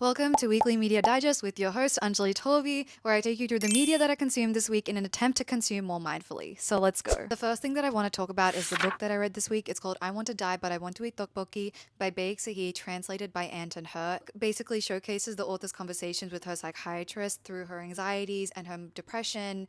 Welcome to Weekly Media Digest with your host Anjali Tolvi, where I take you through the media that I consumed this week in an attempt to consume more mindfully. So let's go. The first thing that I want to talk about is the book that I read this week. It's called I Want to Die But I Want to Eat Tteokbokki by Baek Sahi, translated by Ant and Her. Basically showcases the author's conversations with her psychiatrist through her anxieties and her depression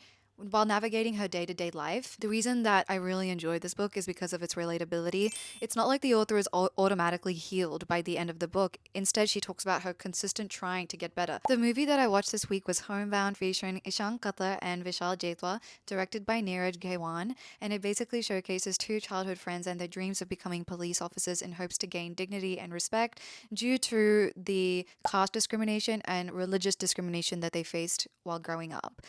while navigating her day-to-day life. The reason that I really enjoyed this book is because of its relatability. It's not like the author is automatically healed by the end of the book. Instead, she talks about her consistent trying to get better. The movie that I watched this week was Homebound, featuring Ishan Cutler and Vishal Jaitwa, directed by Neeraj Gaiwan, and it basically showcases two childhood friends and their dreams of becoming police officers in hopes to gain dignity and respect due to the caste discrimination and religious discrimination that they faced while growing up.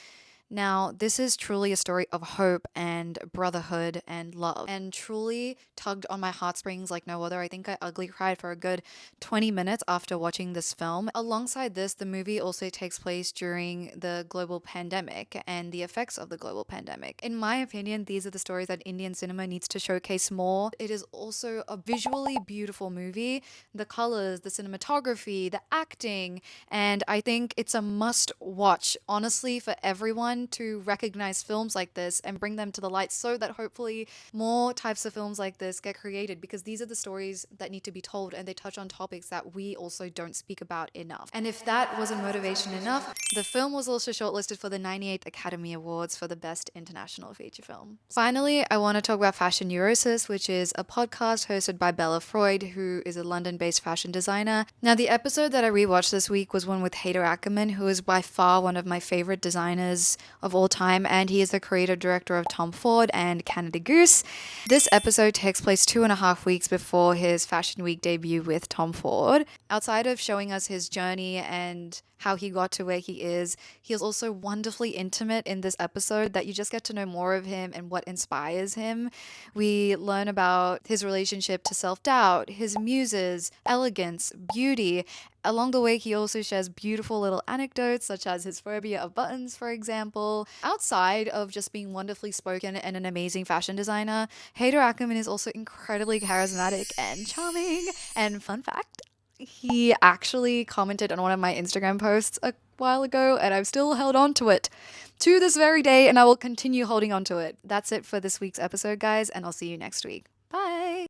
Now, this is truly a story of hope and brotherhood and love, and truly tugged on my heartstrings like no other. I think I ugly cried for a good 20 minutes after watching this film. Alongside this, the movie also takes place during the global pandemic and the effects of the global pandemic. In my opinion, these are the stories that Indian cinema needs to showcase more. It is also a visually beautiful movie. The colors, the cinematography, the acting, and I think it's a must watch, honestly, for everyone to recognize films like this and bring them to the light so that hopefully more types of films like this get created, because these are the stories that need to be told and they touch on topics that we also don't speak about enough. And if that wasn't motivation enough, the film was also shortlisted for the 98th Academy Awards for the Best International Feature Film. Finally, I want to talk about Fashion Neurosis, which is a podcast hosted by Bella Freud, who is a London-based fashion designer. Now, the episode that I rewatched this week was one with Hader Ackerman, who is by far one of my favorite designers of all time, and he is the creative director of Tom Ford and Canada Goose. This episode takes place 2.5 weeks before his Fashion Week debut with Tom Ford. Outside of showing us his journey and how he got to where he is also wonderfully intimate in this episode that you just get to know more of him and what inspires him. We learn about his relationship to self-doubt, his muses, elegance, beauty. Along the way, he also shares beautiful little anecdotes, such as his phobia of buttons, for example. Outside of just being wonderfully spoken and an amazing fashion designer, Hader Ackerman is also incredibly charismatic and charming. And fun fact, he actually commented on one of my Instagram posts a while ago, and I've still held on to it to this very day, and I will continue holding on to it. That's it for this week's episode, guys, and I'll see you next week. Bye!